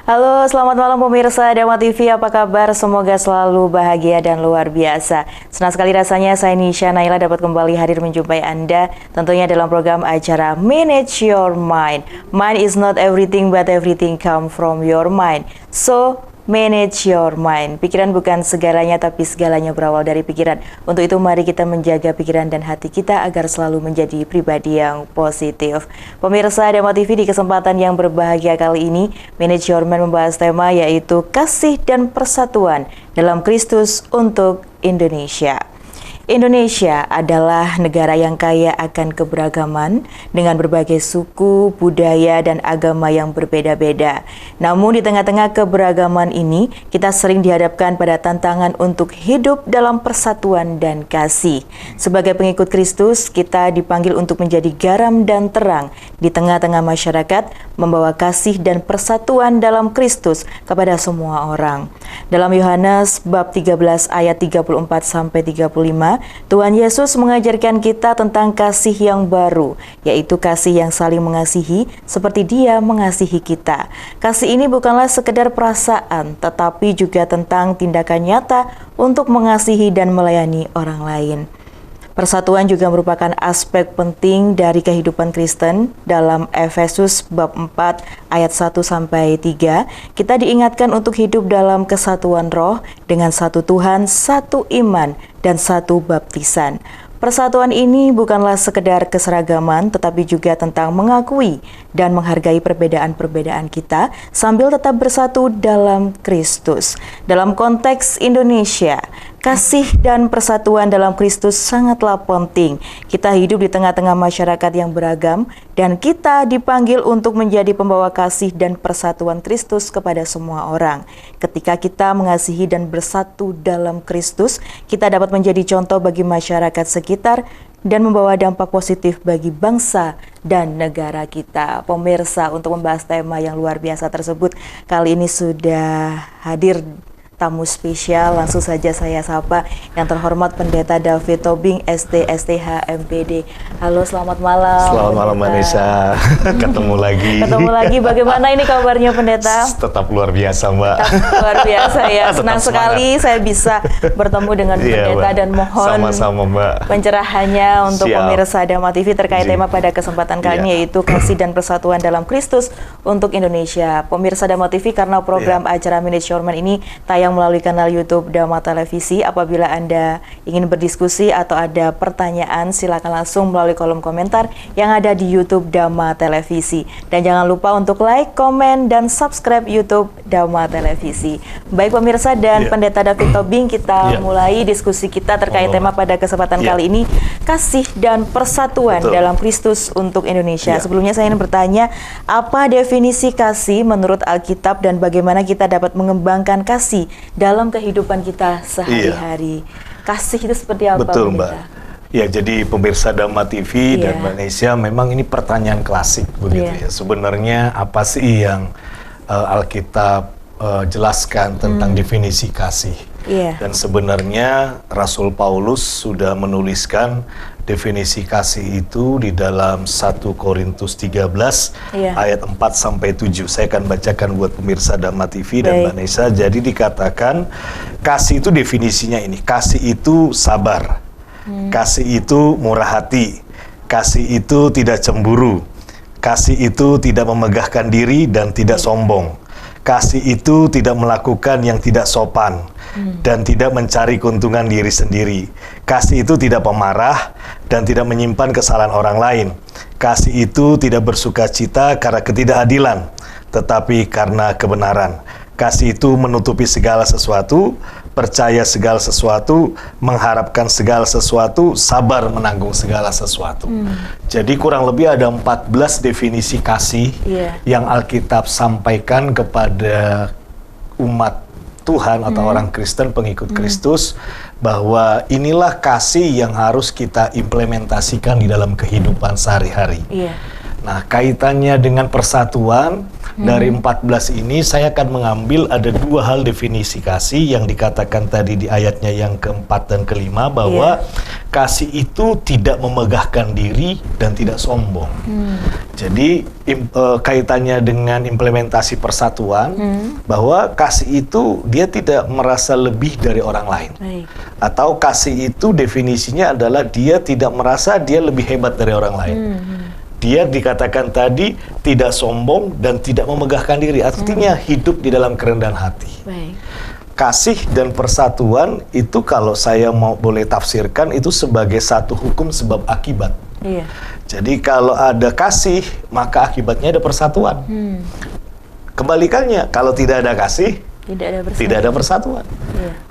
Halo, selamat malam pemirsa Dama TV, apa kabar? Semoga selalu bahagia dan luar biasa. Senang sekali rasanya saya Nisha Naila dapat kembali hadir menjumpai Anda tentunya dalam program acara Manage Your Mind. Mind is not everything but everything come from your mind. So, manage your mind. Pikiran bukan segalanya, tapi segalanya berawal dari pikiran. Untuk itu mari kita menjaga pikiran dan hati kita agar selalu menjadi pribadi yang positif. Pemirsa Dama TV, di kesempatan yang berbahagia kali ini, Manage Your Mind membahas tema yaitu kasih dan persatuan dalam Kristus untuk Indonesia. Indonesia adalah negara yang kaya akan keberagaman dengan berbagai suku, budaya, dan agama yang berbeda-beda. Namun di tengah-tengah keberagaman ini, kita sering dihadapkan pada tantangan untuk hidup dalam persatuan dan kasih. Sebagai pengikut Kristus, kita dipanggil untuk menjadi garam dan terang di tengah-tengah masyarakat, membawa kasih dan persatuan dalam Kristus kepada semua orang. Dalam Yohanes bab 13 ayat 34-35, Tuhan Yesus mengajarkan kita tentang kasih yang baru, yaitu kasih yang saling mengasihi seperti Dia mengasihi kita. Kasih ini bukanlah sekedar perasaan, tetapi juga tentang tindakan nyata untuk mengasihi dan melayani orang lain. Persatuan juga merupakan aspek penting dari kehidupan Kristen. Dalam Efesus bab 4 ayat 1-3, kita diingatkan untuk hidup dalam kesatuan roh dengan satu Tuhan, satu iman, dan satu baptisan. Persatuan ini bukanlah sekedar keseragaman, tetapi juga tentang mengakui dan menghargai perbedaan-perbedaan kita sambil tetap bersatu dalam Kristus. Dalam konteks Indonesia, kasih dan persatuan dalam Kristus sangatlah penting. Kita hidup di tengah-tengah masyarakat yang beragam dan kita dipanggil untuk menjadi pembawa kasih dan persatuan Kristus kepada semua orang. Ketika kita mengasihi dan bersatu dalam Kristus, kita dapat menjadi contoh bagi masyarakat sekitar dan membawa dampak positif bagi bangsa dan negara kita. Pemirsa, untuk membahas tema yang luar biasa tersebut, kali ini sudah hadir tamu spesial. Langsung saja saya sapa yang terhormat Pendeta David Tobing, ST/STH MPD. Halo, selamat malam. Selamat malam Vanessa. Ketemu lagi. Ketemu lagi. Bagaimana ini kabarnya Pendeta? Tetap luar biasa, Mbak. Tetap luar biasa ya. Senang sekali saya bisa bertemu dengan Pendeta dan mohon sama-sama, Mbak, pencerahannya untuk pemirsa Dama TV terkait tema pada kesempatan kali ini, yaitu kasih dan persatuan dalam Kristus untuk Indonesia. Pemirsa Dama TV, karena program acara Manage Your Mind ini tayang melalui kanal YouTube Dama Televisi. Apabila Anda ingin berdiskusi atau ada pertanyaan, silakan langsung melalui kolom komentar yang ada di YouTube Dama Televisi. Dan jangan lupa untuk like, komen, dan subscribe YouTube Dama Televisi. Baik pemirsa dan Pendeta David Tobing, kita mulai diskusi kita terkait tema pada kesempatan kali ini, kasih dan persatuan dalam Kristus untuk Indonesia. Sebelumnya saya ingin bertanya, apa definisi kasih menurut Alkitab dan bagaimana kita dapat mengembangkan kasih dalam kehidupan kita sehari-hari? Kasih itu seperti apa? Betul, Mbak. Ya, jadi pemirsa Dama TV dan Indonesia, memang ini pertanyaan klasik begitu ya. Sebenarnya apa sih yang Alkitab jelaskan tentang definisi kasih? Dan sebenarnya Rasul Paulus sudah menuliskan definisi kasih itu di dalam 1 Korintus 13 ayat 4-7. Saya akan bacakan buat pemirsa Dama TV dan Vanessa. Jadi dikatakan kasih itu definisinya ini. Kasih itu sabar. Kasih itu murah hati. Kasih itu tidak cemburu. Kasih itu tidak memegahkan diri dan tidak sombong. Kasih itu tidak melakukan yang tidak sopan dan tidak mencari keuntungan diri sendiri. Kasih itu tidak pemarah dan tidak menyimpan kesalahan orang lain. Kasih itu tidak bersukacita karena ketidakadilan, tetapi karena kebenaran. Kasih itu menutupi segala sesuatu, percaya segala sesuatu, mengharapkan segala sesuatu, sabar menanggung segala sesuatu. Jadi kurang lebih ada 14 definisi kasih yang Alkitab sampaikan kepada umat Tuhan atau orang Kristen, pengikut Kristus, bahwa inilah kasih yang harus kita implementasikan di dalam kehidupan sehari-hari. Nah, kaitannya dengan persatuan, Dari 14 ini saya akan mengambil ada 2 hal definisi kasih yang dikatakan tadi di ayatnya yang keempat dan kelima, bahwa kasih itu tidak memegahkan diri dan tidak sombong. Jadi kaitannya dengan implementasi persatuan, bahwa kasih itu dia tidak merasa lebih dari orang lain. Atau kasih itu definisinya adalah dia tidak merasa dia lebih hebat dari orang lain. Dia dikatakan tadi tidak sombong dan tidak memegahkan diri. Artinya hidup di dalam kerendahan hati. Kasih dan persatuan itu kalau saya mau boleh tafsirkan itu sebagai satu hukum sebab akibat. Jadi kalau ada kasih, maka akibatnya ada persatuan. Kebalikannya, kalau tidak ada kasih, tidak ada persatuan.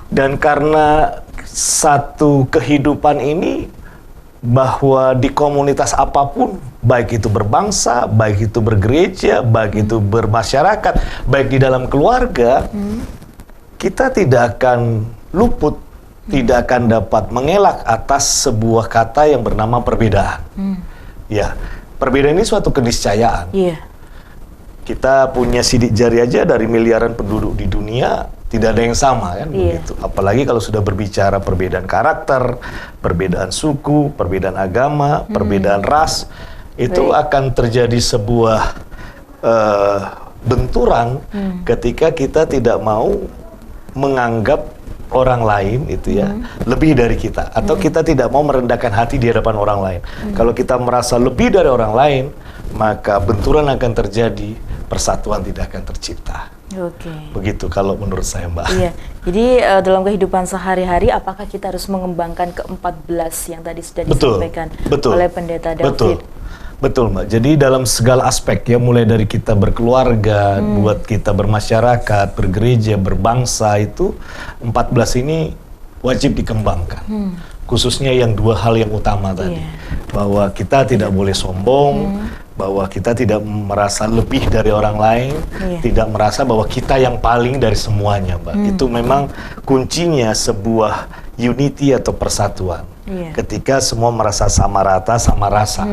Dan karena satu kehidupan ini, bahwa di komunitas apapun, baik itu berbangsa, baik itu bergereja, baik itu bermasyarakat, baik di dalam keluarga, kita tidak akan luput, tidak akan dapat mengelak atas sebuah kata yang bernama perbedaan. Ya, perbedaan ini suatu keniscayaan. Kita punya sidik jari aja dari miliaran penduduk di dunia, tidak ada yang sama kan, begitu. Apalagi kalau sudah berbicara perbedaan karakter, perbedaan suku, perbedaan agama, perbedaan ras, itu akan terjadi sebuah benturan ketika kita tidak mau menganggap orang lain itu ya lebih dari kita, atau kita tidak mau merendahkan hati di hadapan orang lain. Kalau kita merasa lebih dari orang lain, maka benturan akan terjadi, persatuan tidak akan tercipta. Begitu kalau menurut saya, Mbak. Jadi dalam kehidupan sehari-hari, apakah kita harus mengembangkan ke-14 yang tadi sudah disampaikan oleh Pendeta David? Betul, Mbak. Jadi dalam segala aspek ya, mulai dari kita berkeluarga, buat kita bermasyarakat, bergereja, berbangsa, itu 14 ini wajib dikembangkan. Khususnya yang 2 hal yang utama tadi. Bahwa kita tidak boleh sombong, bahwa kita tidak merasa lebih dari orang lain, tidak merasa bahwa kita yang paling dari semuanya, Mbak. Itu memang kuncinya sebuah unity atau persatuan. Ketika semua merasa sama rata, sama rasa,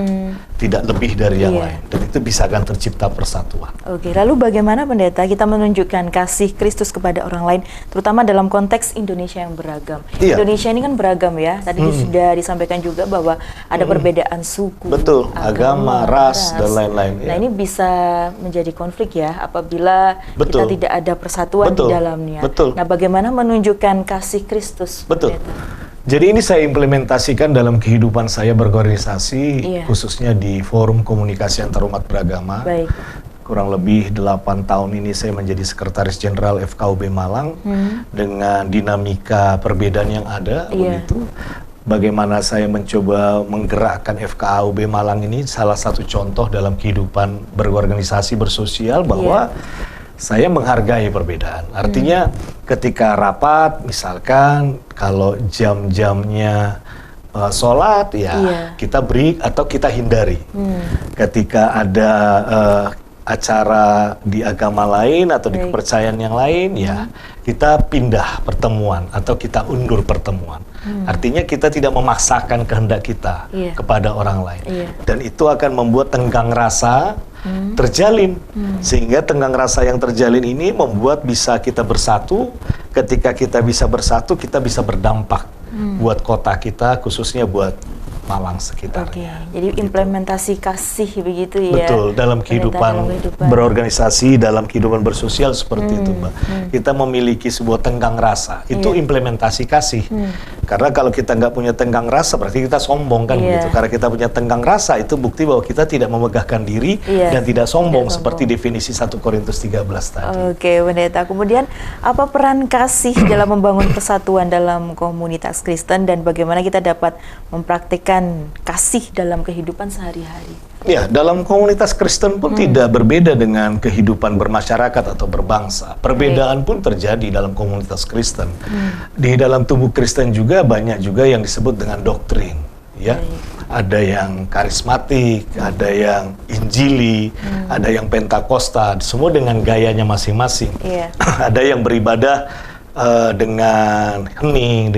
tidak lebih dari yang lain, dan itu bisa akan tercipta persatuan. Lalu bagaimana Pendeta kita menunjukkan kasih Kristus kepada orang lain, terutama dalam konteks Indonesia yang beragam? Indonesia ini kan beragam ya, tadi sudah disampaikan juga bahwa ada perbedaan suku, agama, ras, dan lain-lain. Nah ini bisa menjadi konflik ya, apabila kita tidak ada persatuan di dalamnya. Nah bagaimana menunjukkan kasih Kristus? Pendeta? Jadi ini saya implementasikan dalam kehidupan saya berorganisasi, khususnya di forum komunikasi antarumat beragama. Kurang lebih 8 tahun ini saya menjadi Sekretaris Jenderal FKUB Malang, dengan dinamika perbedaan yang ada, begitu. Bagaimana saya mencoba menggerakkan FKUB Malang ini, salah satu contoh dalam kehidupan berorganisasi, bersosial, bahwa saya menghargai perbedaan. Artinya ketika rapat, misalkan kalau jam-jamnya sholat, kita break atau kita hindari. Ketika ada acara di agama lain atau di kepercayaan yang lain, kita pindah pertemuan atau kita undur pertemuan. Artinya kita tidak memaksakan kehendak kita kepada orang lain. Dan itu akan membuat tenggang rasa terjalin, sehingga tenggang rasa yang terjalin ini membuat bisa kita bersatu. Ketika kita bisa bersatu, kita bisa berdampak buat kota kita, khususnya buat Malang sekitarnya. Jadi implementasi kasih begitu ya. Betul, dalam kehidupan berorganisasi, dalam kehidupan bersosial seperti itu, Mbak. Kita memiliki sebuah tenggang rasa, itu implementasi kasih. Karena kalau kita nggak punya tenggang rasa, berarti kita sombong kan begitu. Karena kita punya tenggang rasa, itu bukti bahwa kita tidak memegahkan diri dan tidak sombong, seperti definisi 1 Korintus 13 tadi. Pendeta. Kemudian apa peran kasih dalam membangun persatuan dalam komunitas Kristen, dan bagaimana kita dapat mempraktikkan kasih dalam kehidupan sehari-hari? Ya, dalam komunitas Kristen pun tidak berbeda dengan kehidupan bermasyarakat atau berbangsa. Perbedaan pun terjadi dalam komunitas Kristen. Di dalam tubuh Kristen juga banyak juga yang disebut dengan doktrin. Ya, ada yang karismatik, ada yang injili, ada yang pentakosta, semua dengan gayanya masing-masing. Ada yang beribadah dengan hening,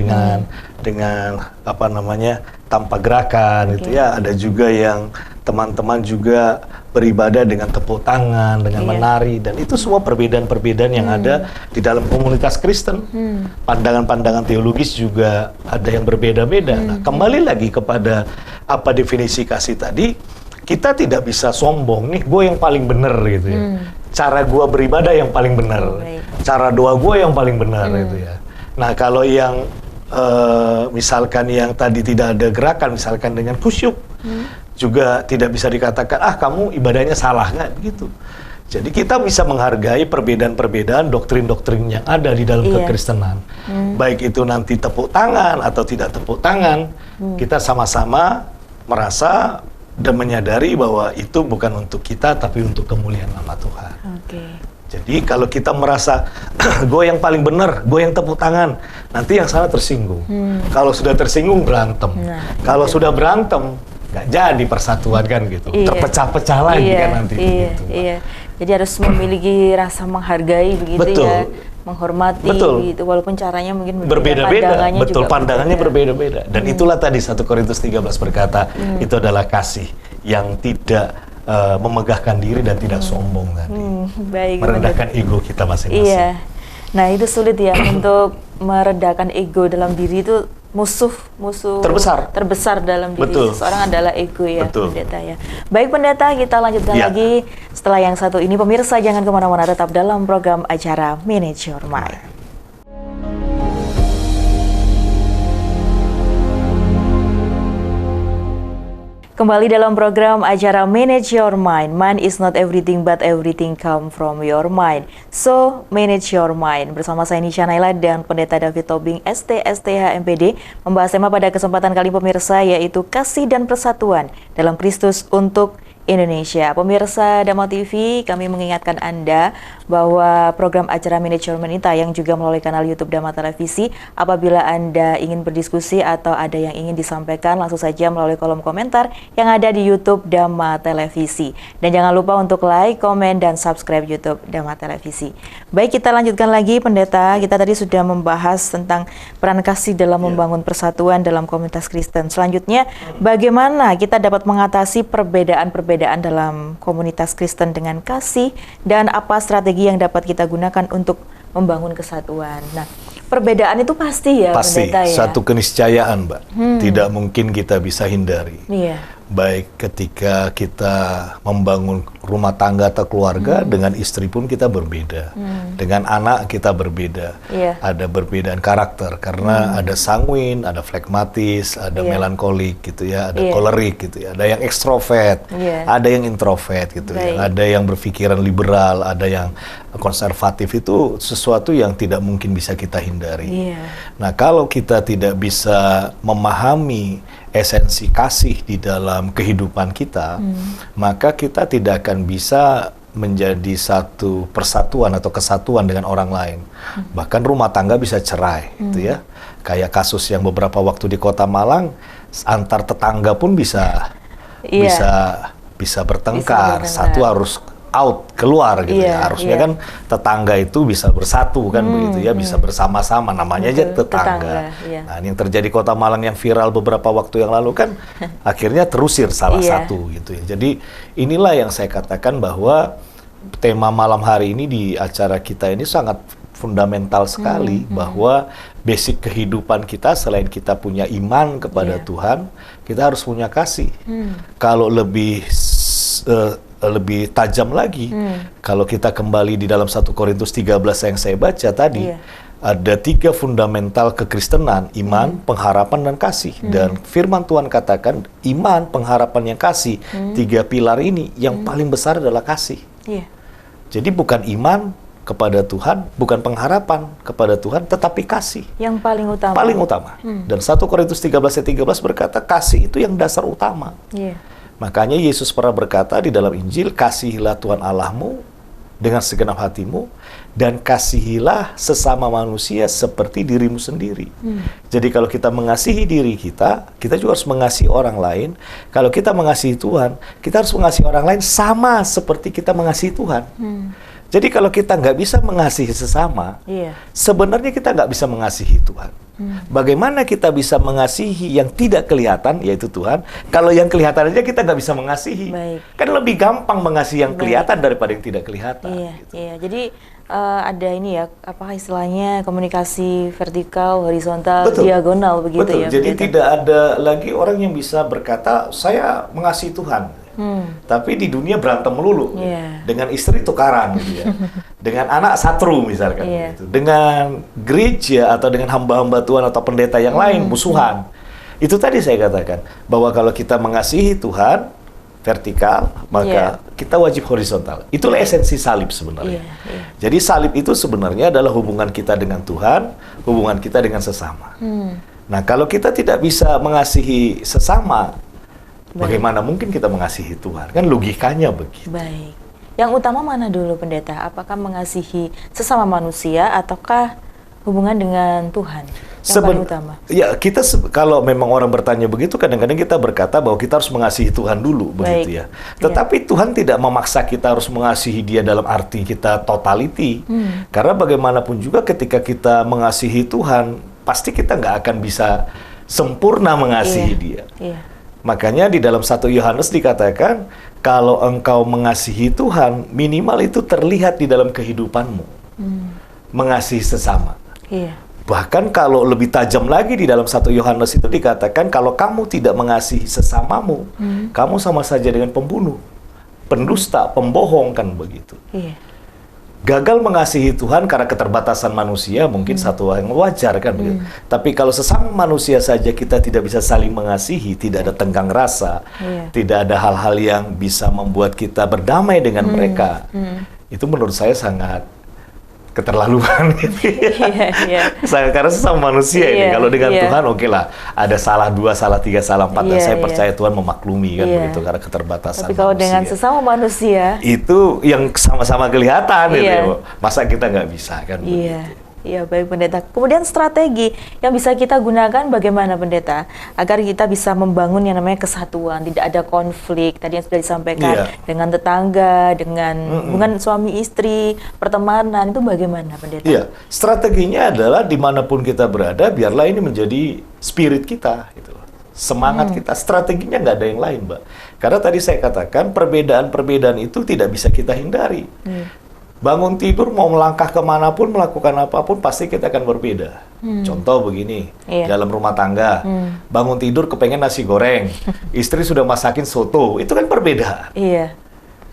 dengan apa namanya, tanpa gerakan, gitu ya. Ada juga yang teman-teman juga beribadah dengan tepuk tangan, dengan menari, dan itu semua perbedaan-perbedaan yang ada di dalam komunitas Kristen. Pandangan-pandangan teologis juga ada yang berbeda-beda. Nah, kembali lagi kepada apa definisi kasih tadi, kita tidak bisa sombong, nih gue yang paling benar gitu ya. Cara gue beribadah yang paling benar, cara doa gue yang paling benar gitu ya. Nah, kalau yang misalkan yang tadi tidak ada gerakan, misalkan dengan kusyuk, juga tidak bisa dikatakan, kamu ibadahnya salah, kan gitu. Jadi kita bisa menghargai perbedaan-perbedaan doktrin-doktrin yang ada di dalam kekristenan. Baik itu nanti tepuk tangan atau tidak tepuk tangan, kita sama-sama merasa dan menyadari bahwa itu bukan untuk kita, tapi untuk kemuliaan nama Tuhan. Jadi kalau kita merasa gue yang paling benar, gue yang tepuk tangan, nanti yang salah tersinggung. Kalau sudah tersinggung berantem. Kalau sudah berantem nggak jadi persatuan kan gitu. Terpecah-pecah lagi kan nanti. Jadi harus memiliki rasa menghargai begitu ya, menghormati gitu, walaupun caranya mungkin berbeda-beda. Betul, pandangannya berbeda-beda. Dan itulah tadi 1 Korintus 13 berkata, itu adalah kasih yang tidak memegahkan diri dan tidak sombong tadi. Merendahkan ego kita masing-masing. Nah, itu sulit ya untuk meredakan ego dalam diri itu. Musuh terbesar dalam diri seseorang adalah ego ya, pendeta ya. Baik pendeta, kita lanjutkan lagi setelah yang satu ini. Pemirsa jangan kemana-mana, tetap dalam program acara Manage Your Mind. Kembali dalam program acara Manage Your Mind. Mind is not everything, but everything come from your mind. So, manage your mind. Bersama saya Nisha Naila dan Pendeta David Tobing, ST/STH MPD, membahas tema pada kesempatan kali pemirsa, yaitu kasih dan persatuan dalam Kristus untuk Indonesia. Pemirsa Dhamma TV, kami mengingatkan Anda bahwa program acara Manage Your Mind ini tayang juga melalui kanal YouTube Dhamma Televisi. Apabila Anda ingin berdiskusi atau ada yang ingin disampaikan, langsung saja melalui kolom komentar yang ada di YouTube Dhamma Televisi. Dan jangan lupa untuk like, komen, dan subscribe YouTube Dhamma Televisi. Baik, kita lanjutkan lagi pendeta. Kita tadi sudah membahas tentang peran kasih dalam membangun persatuan dalam komunitas Kristen. Selanjutnya, bagaimana kita dapat mengatasi perbedaan-perbedaan dalam komunitas Kristen dengan kasih, dan apa strategi yang dapat kita gunakan untuk membangun kesatuan. Nah, perbedaan itu pasti ya, pendeta ya. Satu keniscayaan, Mbak. Tidak mungkin kita bisa hindari. Baik ketika kita membangun rumah tangga atau keluarga, dengan istri pun kita berbeda. Dengan anak kita berbeda. Ada perbedaan karakter karena ada sanguin, ada flegmatis, ada melankolik gitu ya, ada kolerik gitu ya, ada yang ekstrovert, ada yang introvert gitu ya, ada yang berpikiran liberal, ada yang konservatif. Itu sesuatu yang tidak mungkin bisa kita hindari. Nah, kalau kita tidak bisa memahami esensi kasih di dalam kehidupan kita, maka kita tidak akan bisa menjadi satu persatuan atau kesatuan dengan orang lain. Bahkan rumah tangga bisa cerai, gitu ya. Kayak kasus yang beberapa waktu di Kota Malang, antar tetangga pun bisa bertengkar. Satu harus out, keluar gitu ya. Harusnya kan tetangga itu bisa bersatu kan begitu ya, bisa bersama-sama, namanya aja tetangga. Nah, ini yang terjadi Kota Malang yang viral beberapa waktu yang lalu kan akhirnya terusir salah satu gitu ya. Jadi inilah yang saya katakan bahwa tema malam hari ini di acara kita ini sangat fundamental sekali, bahwa basic kehidupan kita selain kita punya iman kepada Tuhan, kita harus punya kasih. Kalau lebih tajam lagi, kalau kita kembali di dalam 1 Korintus 13 yang saya baca tadi, ada 3 fundamental kekristenan: iman, pengharapan, dan kasih. Dan firman Tuhan katakan iman, pengharapan, yang kasih, 3 pilar ini yang paling besar adalah kasih. Jadi bukan iman kepada Tuhan, bukan pengharapan kepada Tuhan, tetapi kasih yang paling utama. Paling utama. Dan 1 Korintus 13 ayat 13 berkata kasih itu yang dasar utama. Makanya Yesus pernah berkata di dalam Injil, kasihilah Tuhan Allahmu dengan segenap hatimu, dan kasihilah sesama manusia seperti dirimu sendiri. Jadi kalau kita mengasihi diri kita, kita juga harus mengasihi orang lain. Kalau kita mengasihi Tuhan, kita harus mengasihi orang lain sama seperti kita mengasihi Tuhan. Jadi kalau kita nggak bisa mengasihi sesama, sebenarnya kita nggak bisa mengasihi Tuhan. Bagaimana kita bisa mengasihi yang tidak kelihatan, yaitu Tuhan, kalau yang kelihatan aja kita nggak bisa mengasihi. Baik. Kan lebih gampang mengasihi yang kelihatan daripada yang tidak kelihatan. Iya, gitu. iya. Jadi ada ini ya, apa istilahnya komunikasi vertikal, horizontal, diagonal begitu Betul. ya. Jadi pendeta? tidak ada lagi orang yang bisa berkata saya mengasihi Tuhan. Tapi di dunia berantem melulu. Iya. Dengan istri tukaran gitu ya. Dengan anak satru misalkan Iya. gitu. Dengan gereja atau dengan hamba-hamba Tuhan atau pendeta yang lain musuhan. Itu tadi saya katakan bahwa kalau kita mengasihi Tuhan vertikal, maka kita wajib horizontal. Itulah esensi salib sebenarnya. Jadi salib itu sebenarnya adalah hubungan kita dengan Tuhan, hubungan kita dengan sesama. Nah, kalau kita tidak bisa mengasihi sesama, bagaimana mungkin kita mengasihi Tuhan? Kan logikanya begitu. Baik. Yang utama mana dulu pendeta? Apakah mengasihi sesama manusia ataukah hubungan dengan Tuhan? Yang paling utama. Ya, kita kalau memang orang bertanya begitu, kadang-kadang kita berkata bahwa kita harus mengasihi Tuhan dulu, begitu ya. Tetapi Tuhan tidak memaksa kita harus mengasihi Dia dalam arti kita totality. Karena bagaimanapun juga ketika kita mengasihi Tuhan, pasti kita nggak akan bisa sempurna mengasihi Dia. Makanya di dalam 1 Yohanes dikatakan, kalau engkau mengasihi Tuhan, minimal itu terlihat di dalam kehidupanmu. Mengasihi sesama. Bahkan kalau lebih tajam lagi di dalam 1 Yohanes itu dikatakan, kalau kamu tidak mengasihi sesamamu, kamu sama saja dengan pembunuh, pendusta, pembohong, kan begitu. Gagal mengasihi Tuhan karena keterbatasan manusia mungkin satu hal yang wajar kan begitu. Tapi kalau sesama manusia saja kita tidak bisa saling mengasihi, tidak ada tenggang rasa, tidak ada hal-hal yang bisa membuat kita berdamai dengan mereka, itu menurut saya sangat keterlaluan gitu ya. Karena sesama manusia ini, kalau dengan Tuhan oke lah, ada salah 2, salah 3, salah 4, dan saya percaya Tuhan memaklumi kan begitu karena keterbatasan. Tapi kalau dengan sesama manusia itu yang sama-sama kelihatan gitu ya. Masa kita nggak bisa kan begitu. Iya, baik pendeta. Kemudian strategi yang bisa kita gunakan bagaimana pendeta? Agar kita bisa membangun yang namanya kesatuan, tidak ada konflik. Tadi yang sudah disampaikan dengan tetangga, dengan hubungan suami istri, pertemanan, itu bagaimana pendeta? Iya, strateginya adalah dimanapun kita berada, biarlah ini menjadi spirit kita gitu. Semangat kita, strateginya nggak ada yang lain, Mbak. Karena tadi saya katakan, perbedaan-perbedaan itu tidak bisa kita hindari. Bangun tidur, mau melangkah kemanapun, melakukan apapun, pasti kita akan berbeda. Contoh begini, dalam rumah tangga, bangun tidur kepengen nasi goreng, istri sudah masakin soto, itu kan perbedaan.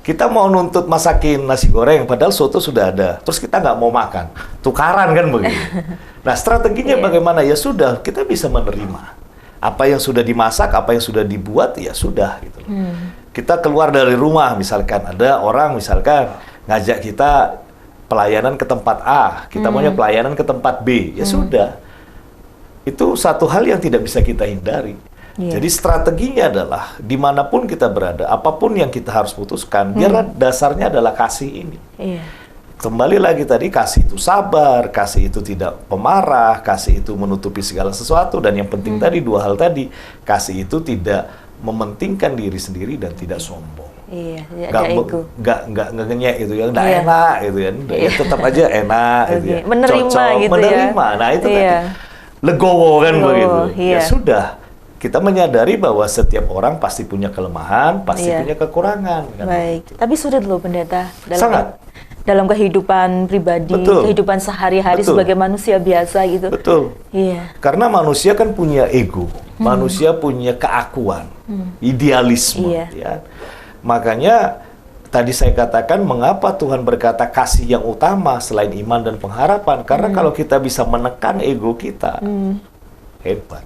Kita mau nuntut masakin nasi goreng, padahal soto sudah ada, terus kita nggak mau makan, tukaran kan begitu. Nah, strateginya bagaimana? Ya sudah, kita bisa menerima. Apa yang sudah dimasak, apa yang sudah dibuat, ya sudah. Gitu. Kita keluar dari rumah, misalkan ada orang misalkan ngajak kita pelayanan ke tempat A, kita maunya pelayanan ke tempat B, ya sudah. Itu satu hal yang tidak bisa kita hindari. Jadi strateginya adalah dimanapun kita berada, apapun yang kita harus putuskan, biarlah dasarnya adalah kasih ini. Kembali lagi tadi, kasih itu sabar, kasih itu tidak pemarah, kasih itu menutupi segala sesuatu, dan yang penting tadi 2 hal tadi, kasih itu tidak mementingkan diri sendiri dan tidak sombong. Nggak ngenyek gitu ya, nggak enak gitu ya, ya tetap aja enak gitu ya, menerima cocok, gitu menerima. Nah itu tadi legowo kan begitu. Ya sudah, kita menyadari bahwa setiap orang pasti punya kelemahan, pasti punya kekurangan. Kan baik, begitu. tapi sulit loh pendeta dalam kehidupan pribadi, kehidupan sehari-hari sebagai manusia biasa gitu. Betul. Karena manusia kan punya ego, manusia punya keakuan, idealisme. Ya. Makanya tadi saya katakan mengapa Tuhan berkata kasih yang utama selain iman dan pengharapan. Karena kalau kita bisa menekan ego kita, hebat.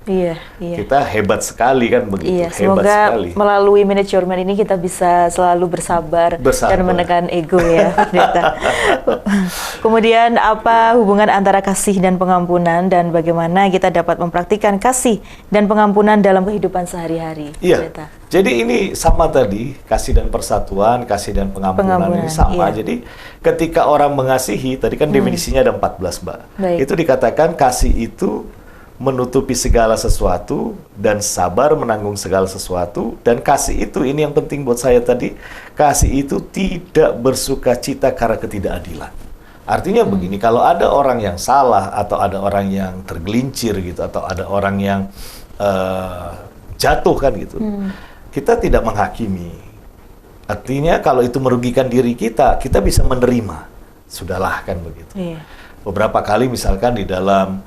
Kita hebat sekali kan begitu. Semoga sekali. Melalui manajemen ini kita bisa selalu bersabar. Dan menekan ego ya, pendeta. Kemudian apa hubungan antara kasih dan pengampunan, dan bagaimana kita dapat mempraktikkan kasih dan pengampunan dalam kehidupan sehari-hari? Pendeta? Jadi ini sama tadi, kasih dan persatuan, kasih dan pengampunan ini sama. Jadi ketika orang mengasihi, tadi kan definisinya ada 14, Mbak. Itu dikatakan kasih itu menutupi segala sesuatu dan sabar menanggung segala sesuatu, dan kasih itu, ini yang penting buat saya tadi, kasih itu tidak bersuka cita karena ketidakadilan. Artinya begini, kalau ada orang yang salah atau ada orang yang tergelincir gitu atau ada orang yang jatuh kan gitu, kita tidak menghakimi. Artinya kalau itu merugikan diri kita bisa menerima. Sudahlah kan begitu. Iya. Beberapa kali misalkan di dalam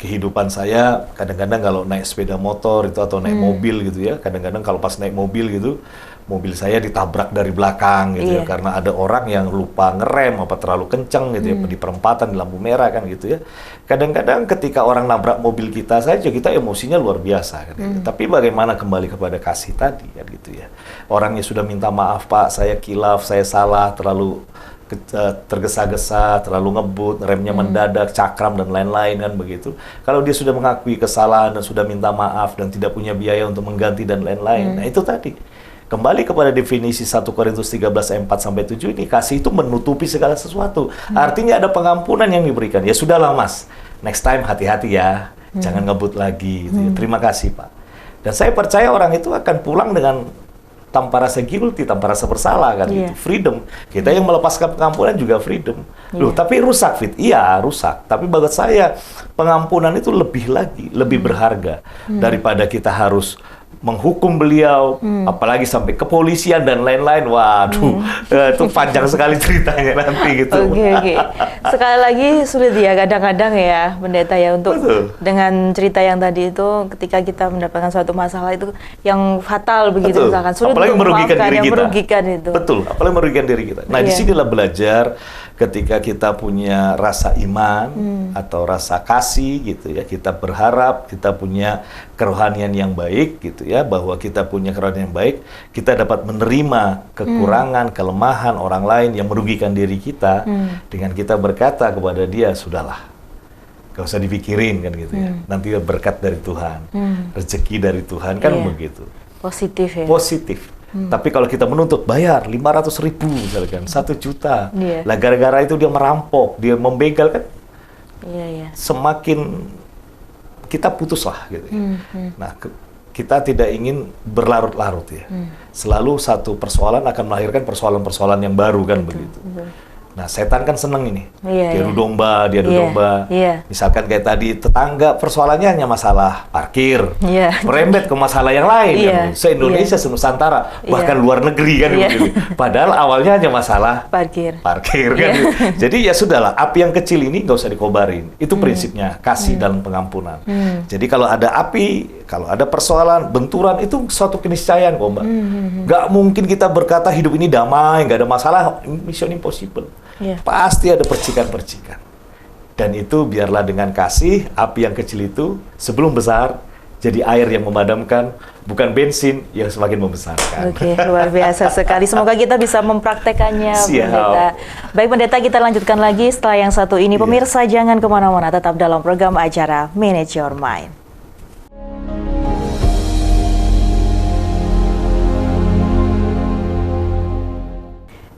kehidupan saya, kadang-kadang kalau naik sepeda motor itu atau naik mobil gitu ya, kadang-kadang kalau pas naik mobil gitu, mobil saya ditabrak dari belakang gitu ya, karena ada orang yang lupa ngerem apa terlalu kencang gitu ya, di perempatan di lampu merah kan gitu ya. Kadang-kadang ketika orang nabrak mobil kita saja, kita emosinya luar biasa kan gitu. Tapi bagaimana kembali kepada kasih tadi kan gitu ya. Orangnya sudah minta maaf, Pak, saya kilaf, saya salah, terlalu tergesa-gesa, terlalu ngebut, remnya mendadak, cakram dan lain-lain kan begitu. Kalau dia sudah mengakui kesalahan dan sudah minta maaf dan tidak punya biaya untuk mengganti dan lain-lain, nah itu tadi. Kembali kepada definisi 1 Korintus 13 ayat 4-7 ini, kasih itu menutupi segala sesuatu. Artinya ada pengampunan yang diberikan. Ya sudahlah Mas, next time hati-hati ya, jangan ngebut lagi. Gitu ya. Terima kasih Pak. Dan saya percaya orang itu akan pulang dengan tanpa rasa guilty, tanpa rasa bersalah kan gitu. Freedom. Kita yang melepaskan pengampunan juga freedom. Loh, tapi rusak Fit? Iya, rusak. Tapi bagi saya pengampunan itu lebih lagi, lebih berharga daripada kita harus menghukum beliau, apalagi sampai kepolisian dan lain-lain. Waduh, itu panjang sekali ceritanya nanti gitu. Oke. Sekali lagi sulit ya kadang-kadang ya pendeta ya untuk dengan cerita yang tadi itu, ketika kita mendapatkan suatu masalah itu yang fatal begitu misalkan, sulit apalagi untuk merugikan memaafkan, diri yang kita. merugikan itu. Betul, apalagi merugikan diri kita. Nah, disinilah belajar ketika kita punya rasa iman atau rasa kasih gitu ya, kita berharap kita punya kerohanian yang baik gitu ya, bahwa kita punya kerohanian yang baik, kita dapat menerima kekurangan, kelemahan orang lain yang merugikan diri kita dengan kita berkata kepada dia, sudahlah, gak usah dipikirin kan gitu ya, nanti berkat dari Tuhan, rezeki dari Tuhan kan begitu. Positif ya. Positif. Tapi kalau kita menuntut bayar 500.000 misalkan, 1 juta, lah gara-gara itu dia merampok, dia membegal kan, semakin kita putus lah gitu. Nah, kita tidak ingin berlarut-larut ya. Selalu satu persoalan akan melahirkan persoalan-persoalan yang baru kan begitu. Nah, setan kan seneng ini. Dia adu domba. Misalkan kayak tadi, tetangga persoalannya hanya masalah parkir. Merembet ke masalah yang lain. Kan? Se-Indonesia, se-Nusantara, bahkan luar negeri kan. Begitu. Padahal awalnya hanya masalah parkir kan. Jadi ya sudahlah, api yang kecil ini nggak usah dikobarin. Itu prinsipnya, kasih dalam pengampunan. Jadi kalau ada api, kalau ada persoalan, benturan, itu suatu keniscayaan kok Mbak. Nggak mungkin kita berkata hidup ini damai, nggak ada masalah, mission impossible. Pasti ada percikan-percikan. Dan itu biarlah dengan kasih, api yang kecil itu sebelum besar jadi air yang memadamkan, bukan bensin yang semakin membesarkan. Oke, luar biasa sekali. Semoga kita bisa mempraktekannya, Pendeta. Baik Pendeta, kita lanjutkan lagi setelah yang satu ini. Pemirsa jangan kemana-mana, tetap dalam program acara Manage Your Mind.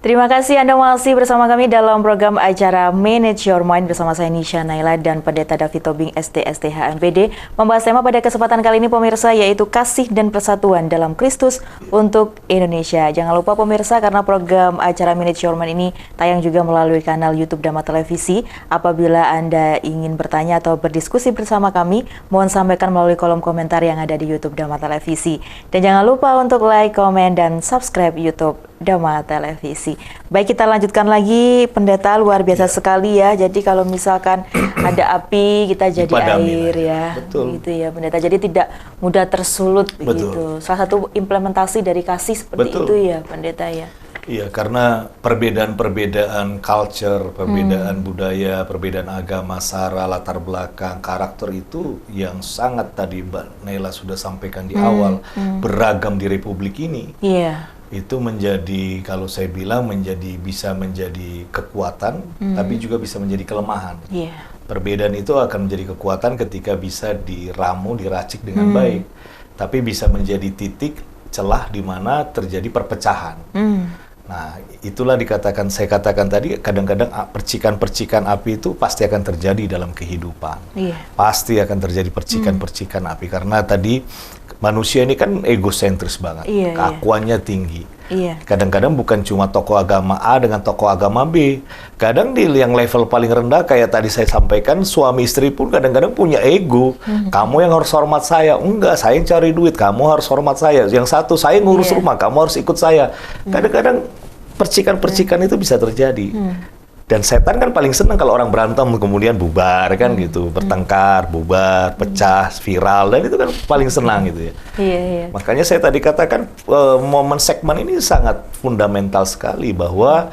Terima kasih Anda masih bersama kami dalam program acara Manage Your Mind bersama saya Nisha Naila dan Pendeta David Tobing STSTH MPD, membahas tema pada kesempatan kali ini pemirsa, yaitu kasih dan persatuan dalam Kristus untuk Indonesia. Jangan lupa pemirsa, karena program acara Manage Your Mind ini tayang juga melalui kanal YouTube Dhamma Televisi. Apabila Anda ingin bertanya atau berdiskusi bersama kami, mohon sampaikan melalui kolom komentar yang ada di YouTube Dhamma Televisi. Dan jangan lupa untuk like, komen, dan subscribe YouTube Dhamma Televisi. Baik, kita lanjutkan lagi Pendeta, luar biasa sekali ya. Jadi kalau misalkan ada api, kita jadi air ya. Betul. Gitu ya Pendeta. Jadi tidak mudah tersulut begitu. Salah satu implementasi dari kasih seperti itu ya Pendeta ya. Iya, karena perbedaan culture, perbedaan budaya, perbedaan agama, sara, latar belakang, karakter itu yang sangat tadi Mbak Naila sudah sampaikan di awal, beragam di Republik ini. Iya. Itu menjadi, kalau saya bilang, bisa menjadi kekuatan, tapi juga bisa menjadi kelemahan. Perbedaan itu akan menjadi kekuatan ketika bisa diramu, diracik dengan baik, tapi bisa menjadi titik celah di mana terjadi perpecahan. Nah, itulah saya katakan tadi, kadang-kadang percikan-percikan api itu pasti akan terjadi dalam kehidupan. Pasti akan terjadi percikan-percikan api, karena tadi manusia ini kan egosentris banget, keakuannya tinggi. Kadang-kadang bukan cuma tokoh agama A dengan tokoh agama B. Kadang di yang level paling rendah kayak tadi saya sampaikan, suami istri pun kadang-kadang punya ego. Kamu yang harus hormat saya. Enggak, saya yang cari duit, kamu harus hormat saya. Yang satu, saya ngurus rumah, kamu harus ikut saya. Kadang-kadang percikan-percikan itu bisa terjadi. Dan setan kan paling senang kalau orang berantem kemudian bubar kan gitu, bertengkar, bubar, pecah, viral, dan itu kan paling senang gitu ya. Makanya saya tadi katakan momen segmen ini sangat fundamental sekali, bahwa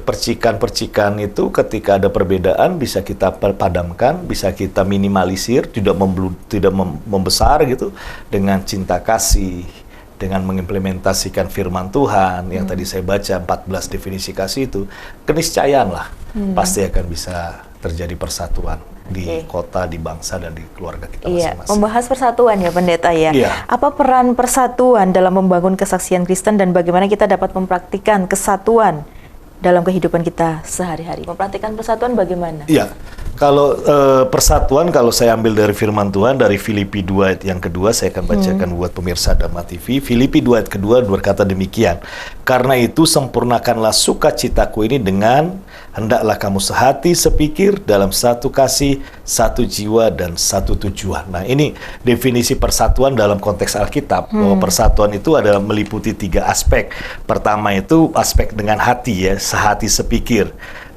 percikan-percikan itu ketika ada perbedaan bisa kita padamkan, bisa kita minimalisir, tidak membesar gitu, dengan cinta kasih, dengan mengimplementasikan firman Tuhan yang tadi saya baca 14 definisi kasih itu, keniscayaan lah pasti akan bisa terjadi persatuan di kota, di bangsa, dan di keluarga kita masing-masing. Membahas persatuan ya Pendeta ya. Apa peran persatuan dalam membangun kesaksian Kristen dan bagaimana kita dapat mempraktikkan kesatuan dalam kehidupan kita sehari-hari? Mempraktikkan persatuan bagaimana? Kalau persatuan, kalau saya ambil dari firman Tuhan, dari Filipi 2 ayat yang kedua, saya akan bacakan buat pemirsa Dhamma TV. Filipi 2 ayat kedua berkata demikian, "Karena itu sempurnakanlah sukacitaku ini dengan, hendaklah kamu sehati sepikir dalam satu kasih, satu jiwa, dan satu tujuan." Nah, ini definisi persatuan dalam konteks Alkitab, bahwa persatuan itu adalah meliputi 3 aspek. Pertama itu aspek dengan hati ya, sehati sepikir.